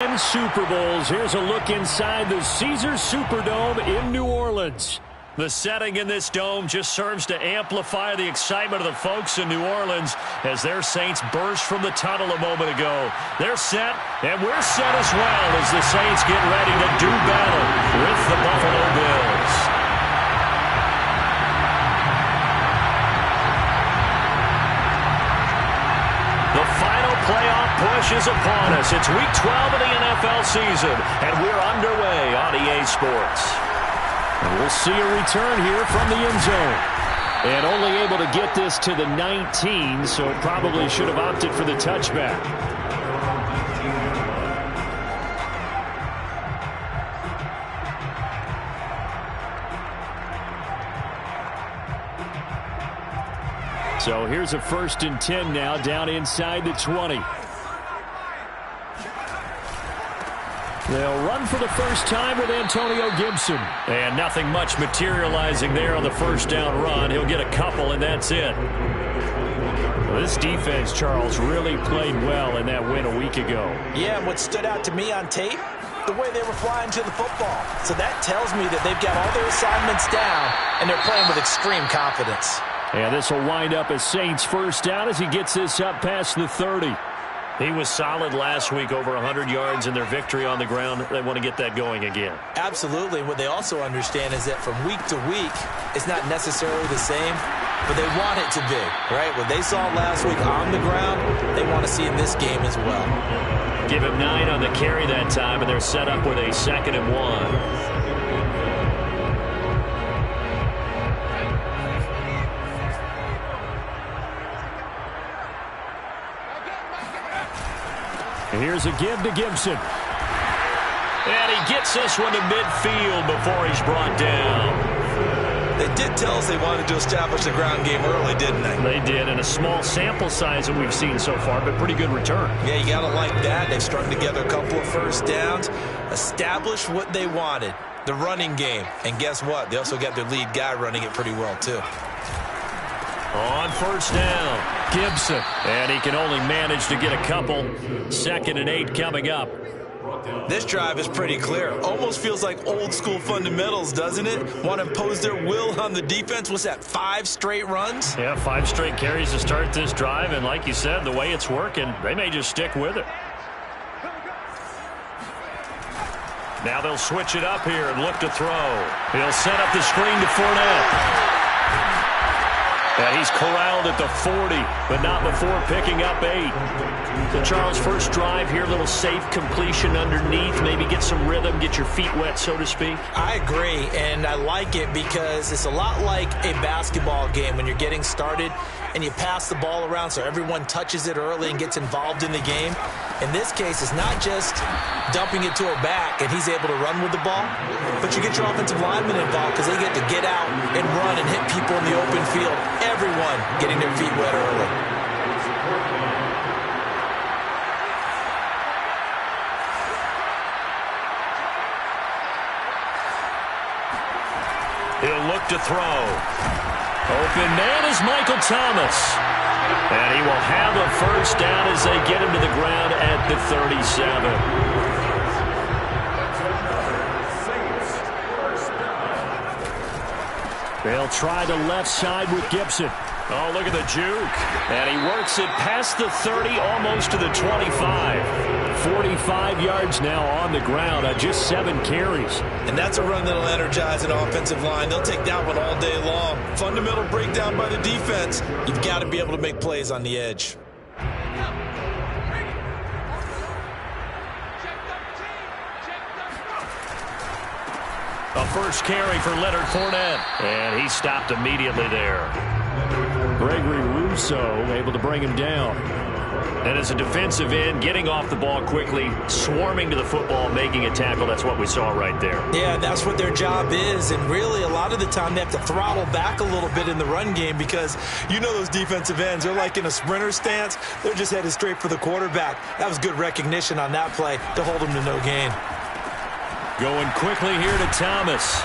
Super Bowls. Here's a look inside the Caesars Superdome in New Orleans. The setting in this dome just serves to amplify the excitement of the folks in New Orleans as their Saints burst from the tunnel a moment ago. They're set, and we're set as well as the Saints get ready to do battle with the Buffalo Bills. The final playoff push is upon us. It's Week 12 of the NFL season, and we're underway on EA Sports. And we'll see a return here from the end zone. And only able to get this to the 19, so probably should have opted for the touchback. So here's a 1st and 10 now, down inside the 20. They'll run for the first time with Antonio Gibson. And nothing much materializing there on the first down run. He'll get a couple, and that's it. Well, this defense, Charles, really played well in that win a week ago. Yeah, and what stood out to me on tape, the way they were flying to the football. So that tells me that they've got all their assignments down, and they're playing with extreme confidence. And this will wind up as Saints first down as he gets this up past the 30. He was solid last week, over 100 yards in their victory on the ground. They want to get that going again. Absolutely. What they also understand is that from week to week, it's not necessarily the same, but they want it to be, right? What they saw last week on the ground, they want to see in this game as well. Give him 9 on the carry that time, and they're set up with a 2nd and 1. And here's a give to Gibson. And he gets this one to midfield before he's brought down. They did tell us they wanted to establish the ground game early, didn't they? They did, and a small sample size that we've seen so far, but pretty good return. Yeah, you got to like that. They've strung together a couple of first downs, established what they wanted, the running game. And guess what? They also got their lead guy running it pretty well, too. On first down, Gibson. And he can only manage to get a couple. 2nd and 8 coming up. This drive is pretty clear. Almost feels like old school fundamentals, doesn't it? Want to impose their will on the defense. What's that, 5 straight runs? Yeah, 5 straight carries to start this drive. And like you said, the way it's working, they may just stick with it. Now they'll switch it up here and look to throw. He'll set up the screen to Fournette. And he's corralled at the 40, but not before picking up 8. So Charles, first drive here, little safe completion underneath, maybe get some rhythm, get your feet wet, so to speak. I agree, and I like it because it's a lot like a basketball game when you're getting started and you pass the ball around so everyone touches it early and gets involved in the game. In this case, it's not just dumping it to a back and he's able to run with the ball, but you get your offensive linemen involved because they get to get out and run and hit people in the open field. Everyone getting their feet wet early. He'll look to throw. Open man is Michael Thomas. And he will have a first down as they get him to the ground at the 37. They'll try the left side with Gibson. Oh, look at the juke. And he works it past the 30, almost to the 25. 45 yards now on the ground on just 7 carries. And that's a run that'll energize an offensive line. They'll take that one all day long. Fundamental breakdown by the defense. You've got to be able to make plays on the edge. A first carry for Leonard Fournette. And he stopped immediately there. Gregory Rousseau able to bring him down. And as a defensive end, getting off the ball quickly, swarming to the football, making a tackle, that's what we saw right there. Yeah, that's what their job is. And really, a lot of the time, they have to throttle back a little bit in the run game because you know those defensive ends, they're like in a sprinter stance. They're just headed straight for the quarterback. That was good recognition on that play to hold them to no gain. Going quickly here to Thomas.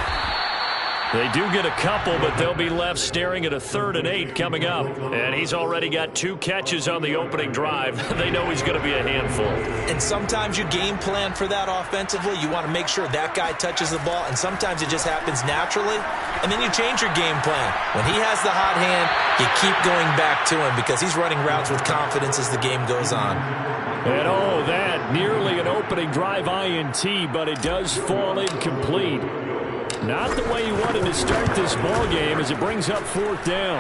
They do get a couple, but they'll be left staring at a 3rd and 8 coming up. And he's already got 2 catches on the opening drive. They know he's going to be a handful. And sometimes you game plan for that offensively. You want to make sure that guy touches the ball, and sometimes it just happens naturally. And then you change your game plan. When he has the hot hand, you keep going back to him because he's running routes with confidence as the game goes on. And oh, that nearly an opening drive INT, but it does fall incomplete. Not the way he wanted to start this ball game as it brings up 4th down.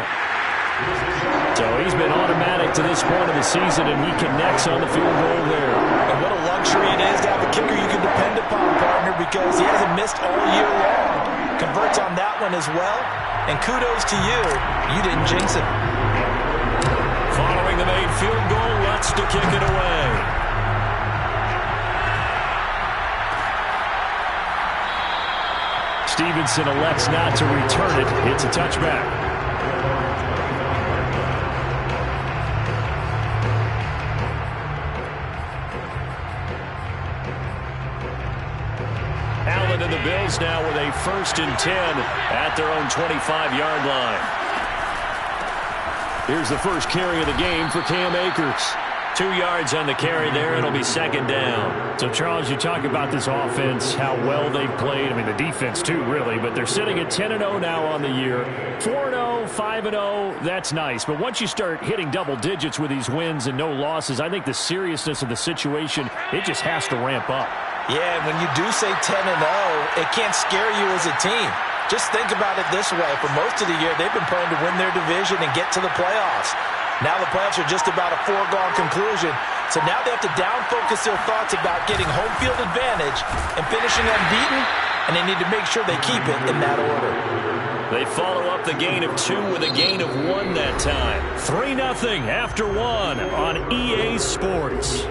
So he's been automatic to this point of the season, and he connects on the field goal there. And what a luxury it is to have a kicker you can depend upon, partner, because he hasn't missed all year long. Converts on that one as well, and kudos to you. You didn't jinx it. Following the made field goal, Lutz to kick it away. Stevenson elects not to return it. It's a touchback. Allen and the Bills now with a 1st and 10 at their own 25-yard line. Here's the first carry of the game for Cam Akers. 2 yards on the carry there. It'll be 2nd down. So, Charles, you talk about this offense, how well they've played. I mean, the defense, too, really. But they're sitting at 10-0 now on the year. 4-0, 5-0, that's nice. But once you start hitting double digits with these wins and no losses, I think the seriousness of the situation, it just has to ramp up. Yeah, and when you do say 10-0, it can't scare you as a team. Just think about it this way. For most of the year, they've been prone to win their division and get to the playoffs. Now the playoffs are just about a foregone conclusion. So now they have to down-focus their thoughts about getting home field advantage and finishing unbeaten, and they need to make sure they keep it in that order. They follow up the gain of 2 with a gain of 1 that time. 3-0 after 1 on EA Sports.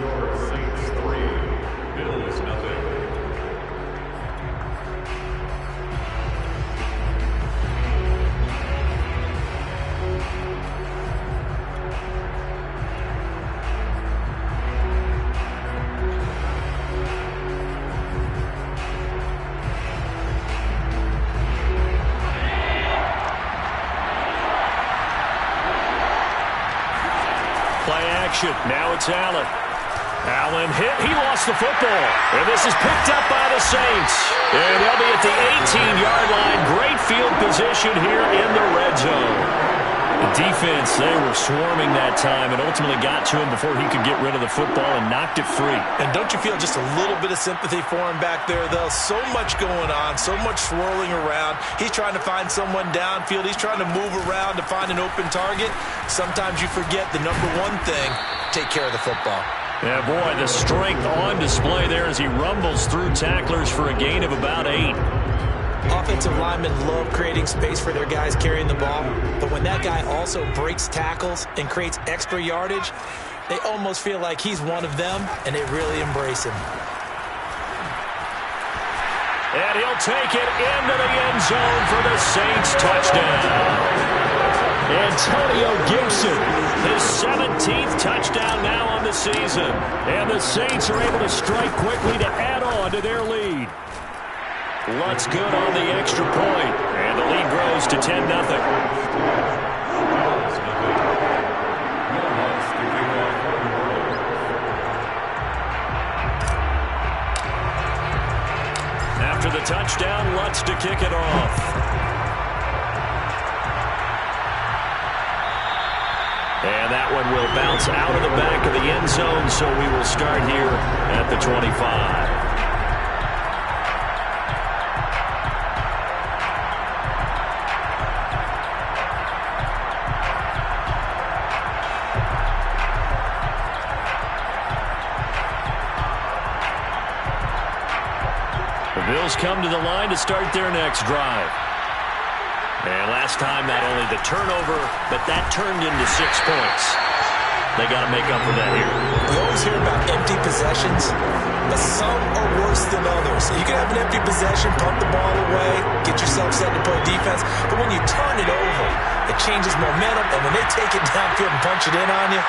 Now it's Allen. Allen hit. He lost the football. And this is picked up by the Saints. And they'll be at the 18-yard line. Great field position here in the red zone. The defense, they were swarming that time and ultimately got to him before he could get rid of the football and knocked it free. And don't you feel just a little bit of sympathy for him back there, though? So much going on, so much swirling around. He's trying to find someone downfield. He's trying to move around to find an open target. Sometimes you forget the number one thing, take care of the football. Yeah, boy, the strength on display there as he rumbles through tacklers for a gain of about 8. Offensive linemen love creating space for their guys carrying the ball, but when that guy also breaks tackles and creates extra yardage, they almost feel like he's one of them, and they really embrace him. And he'll take it into the end zone for the Saints touchdown. Antonio Gibson, his 17th touchdown now on the season. And the Saints are able to strike quickly to add on to their lead. Lutz good on the extra point, and the lead grows to 10-0. After the touchdown, Lutz to kick it off. And that one will bounce out of the back of the end zone, so we will start here at the 25. The Bills come to the line to start their next drive. And last time, not only the turnover, but that turned into 6 points. They got to make up for that here. We always hear about empty possessions, but some are worse than others. You can have an empty possession, pump the ball away, get yourself set to play defense, but when you turn it over, it changes momentum, and when they take it downfield and punch it in on you,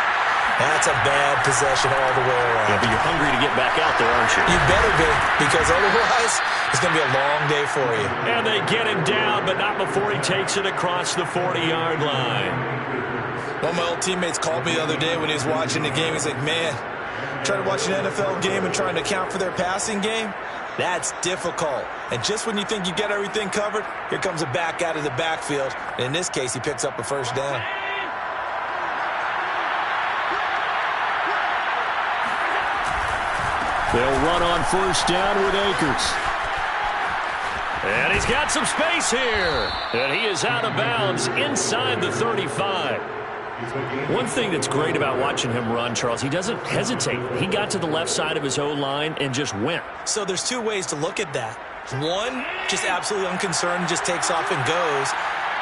That's a bad possession all the way around. Yeah, but you're hungry to get back out there, aren't you? You better be, because otherwise it's going to be a long day for you. And they get him down, but not before he takes it across the 40-yard line. One of my old teammates called me the other day when he was watching the game. He's like, man, trying to watch an NFL game and trying to account for their passing game? That's difficult. And just when you think you get everything covered, here comes a back out of the backfield. And in this case, he picks up a first down. They'll run on first down with Akers. And he's got some space here. And he is out of bounds inside the 35. One thing that's great about watching him run, Charles, he doesn't hesitate. He got to the left side of his O-line and just went. So there's two ways to look at that. One, just absolutely unconcerned, just takes off and goes.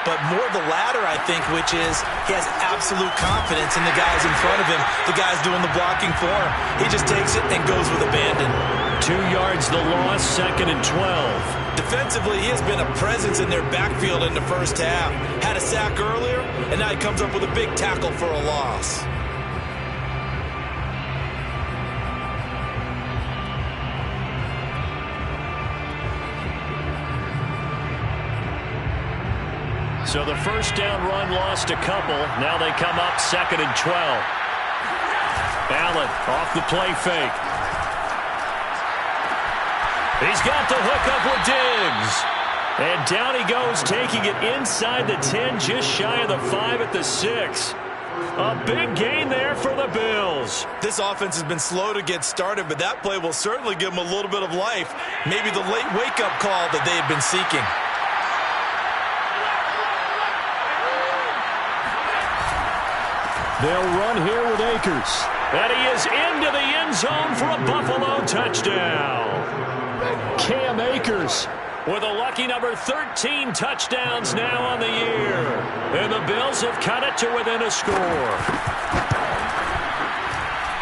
But more the latter, I think, which is he has absolute confidence in the guys in front of him, the guys doing the blocking for him. He just takes it and goes with abandon. 2 yards the loss, 2nd and 12. Defensively, he has been a presence in their backfield in the first half. Had a sack earlier, and now he comes up with a big tackle for a loss. So the first down run lost a couple. Now they come up 2nd and 12. Allen off the play fake. He's got the hook up with Diggs. And down he goes, taking it inside the 10, just shy of the 5 at the 6. A big gain there for the Bills. This offense has been slow to get started, but that play will certainly give them a little bit of life. Maybe the late wake-up call that they have been seeking. They'll run here with Akers. And he is into the end zone for a Buffalo touchdown. Cam Akers with a lucky number 13 touchdowns now on the year. And the Bills have cut it to within a score.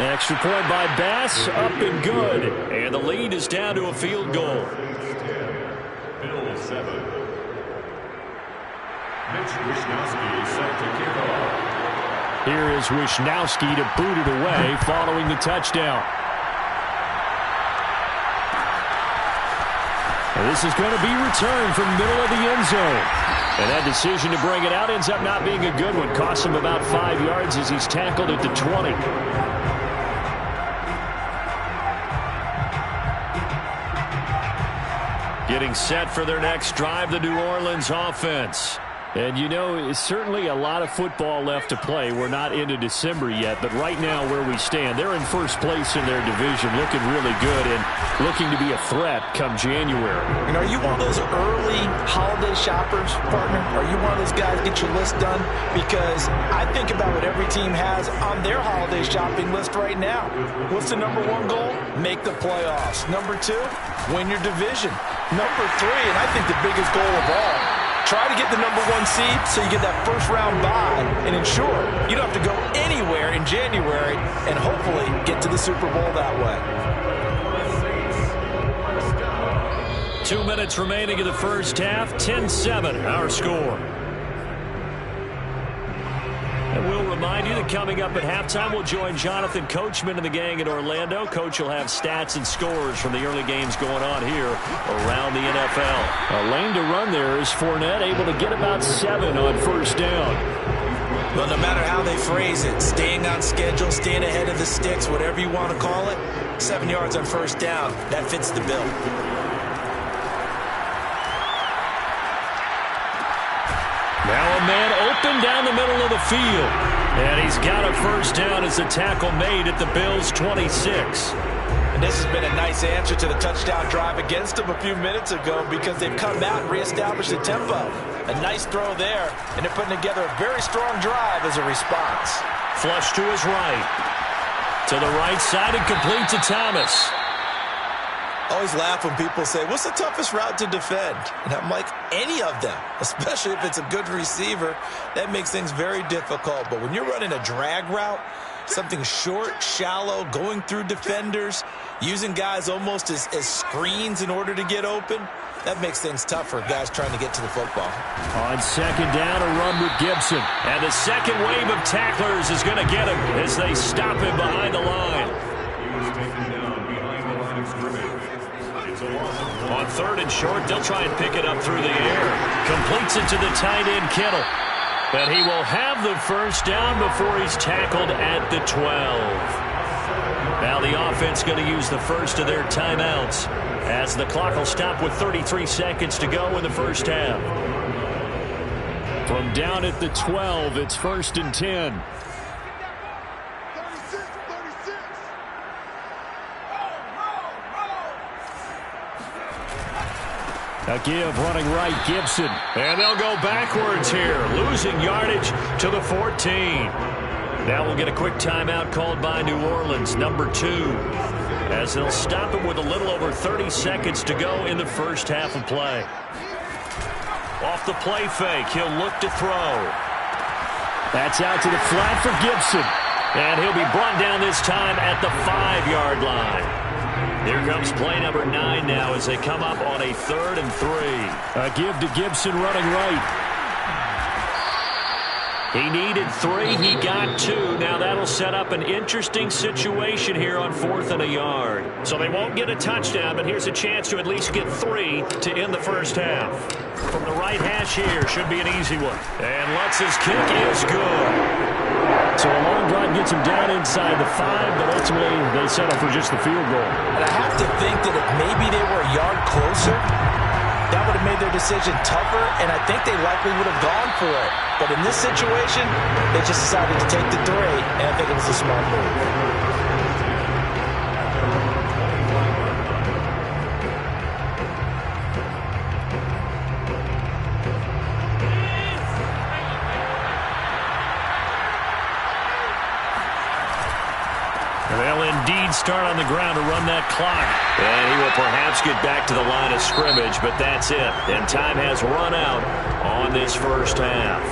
Extra point by Bass, up and good. And the lead is down to a field goal. Bills 7. Mitch Wishnowsky set to kick off. Here is Wishnowsky to boot it away following the touchdown. And this is going to be returned from middle of the end zone. And that decision to bring it out ends up not being a good one. Costs him about 5 yards as he's tackled at the 20. Getting set for their next drive, the New Orleans offense. And, you know, it's certainly a lot of football left to play. We're not into December yet, but right now where we stand, they're in first place in their division, looking really good and looking to be a threat come January. And are you one of those early holiday shoppers, partner? Are you one of those guys get your list done? Because I think about what every team has on their holiday shopping list right now. What's the number one goal? Make the playoffs. Number 2, win your division. Number 3, and I think the biggest goal of all, try to get the number 1 seed so you get that first round bye and ensure you don't have to go anywhere in January and hopefully get to the Super Bowl that way. 2 minutes remaining in the first half, 10-7 our score. And we'll remind you that coming up at halftime, we'll join Jonathan Coachman and the gang in Orlando. Coach will have stats and scores from the early games going on here around the NFL. A lane to run there is Fournette, able to get about 7 on first down. Well, no matter how they phrase it, staying on schedule, staying ahead of the sticks, whatever you want to call it, 7 yards on first down, that fits the bill. Now a man open down the middle of the field. And he's got a first down as the tackle made at the Bills' 26. And this has been a nice answer to the touchdown drive against them a few minutes ago because they've come out and reestablished the tempo. A nice throw there, and they're putting together a very strong drive as a response. Flush to his right. To the right side and complete to Thomas. I always laugh when people say, what's the toughest route to defend? And I'm like, any of them, especially if it's a good receiver. That makes things very difficult. But when you're running a drag route, Something short, shallow, going through defenders, using guys almost as screens in order to get open. That makes things tough for guys trying to get to the football. On second down, a run with Gibson. And the second wave of tacklers is going to get him as they stop him behind the line. He was taken down behind the line of scrimmage. It's a loss of 1. On third and short, they'll try and pick it up through the air. Completes it to the tight end, Kittle. But he will have the first down before he's tackled at the 12. Now the offense going to use the first of their timeouts as the clock will stop with 33 seconds to go in the first half. From down at the 12, it's 1st and 10. A give running right, Gibson. And they'll go backwards here, losing yardage to the 14. Now we'll get a quick timeout called by New Orleans, number 2, as they'll stop him with a little over 30 seconds to go in the first half of play. Off the play fake, he'll look to throw. That's out to the flat for Gibson. And he'll be brought down this time at the 5-yard line. Here comes play number 9 now as they come up on a 3rd and 3. A give to Gibson running right. He needed 3. He got 2. Now that'll set up an interesting situation here on 4th and a yard. So they won't get a touchdown, but here's a chance to at least get 3 to end the first half. From the right hash here, should be an easy one. And Lutz's kick is good. So a long drive gets him down inside the 5, but ultimately they settle for just the field goal. And I have to think that if maybe they were a yard closer, that would have made their decision tougher, and I think they likely would have gone for it. But in this situation, they just decided to take the 3, and I think it was a smart move. They'll indeed start on the ground to run that clock. And he will perhaps get back to the line of scrimmage, but that's it. And time has run out on this first half.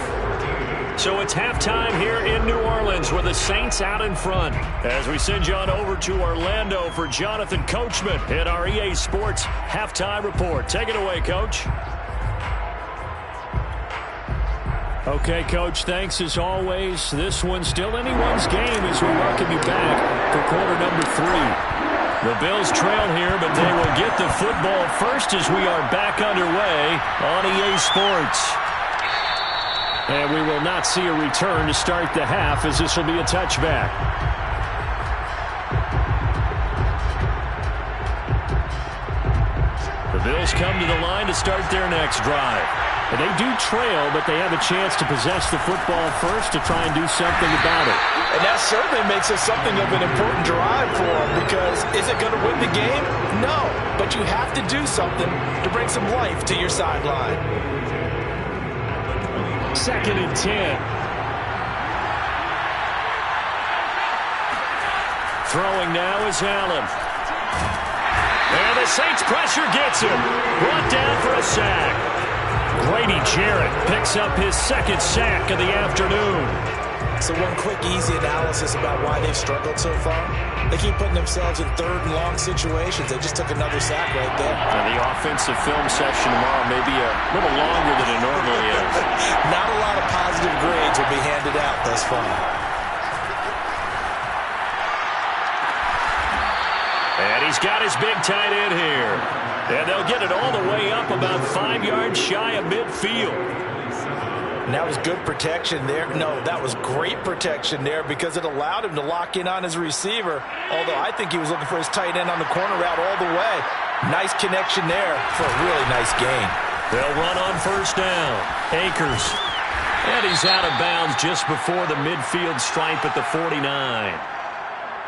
So it's halftime here in New Orleans with the Saints out in front. As we send you on over to Orlando for Jonathan Coachman in our EA Sports Halftime Report. Take it away, Coach. Okay, Coach, thanks as always. This one's still anyone's game as we welcome you back for quarter number 3. The Bills trail here, but they will get the football first as we are back underway on EA Sports. And we will not see a return to start the half as this will be a touchback. The Bills come to the line to start their next drive. And they do trail, but they have a chance to possess the football first to try and do something about it. And that certainly makes it something of an important drive for them, because is it going to win the game? No, but you have to do something to bring some life to your sideline. 2nd and 10. Throwing now is Allen. And the Saints pressure gets him. Brought down for a sack. Grady Jarrett picks up his 2nd sack of the afternoon. So one quick, easy analysis about why they've struggled so far. They keep putting themselves in 3rd and long situations. They just took another sack right there. And the offensive film session tomorrow may be a little longer than it normally is. Not a lot of positive grades will be handed out thus far. And he's got his big tight end here. And they'll get it all the way up about 5 yards shy of midfield. And that was good protection there. No, that was great protection there because it allowed him to lock in on his receiver. Although I think he was looking for his tight end on the corner route all the way. Nice connection there for a really nice gain. They'll run on 1st down. Akers. And he's out of bounds just before the midfield stripe at the 49.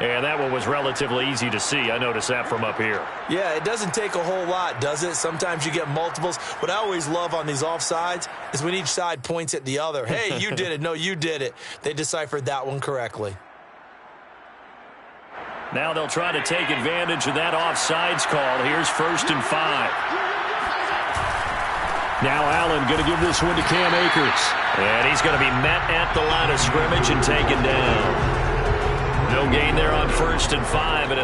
And that one was relatively easy to see. I noticed that from up here. Yeah, it doesn't take a whole lot, does it? Sometimes you get multiples. What I always love on these offsides is when each side points at the other. Hey, you did it. No, you did it. They deciphered that one correctly. Now they'll try to take advantage of that offsides call. Here's 1st and 5. Now Allen going to give this one to Cam Akers. And he's going to be met at the line of scrimmage and taken down. No gain there on 1st and 5, and it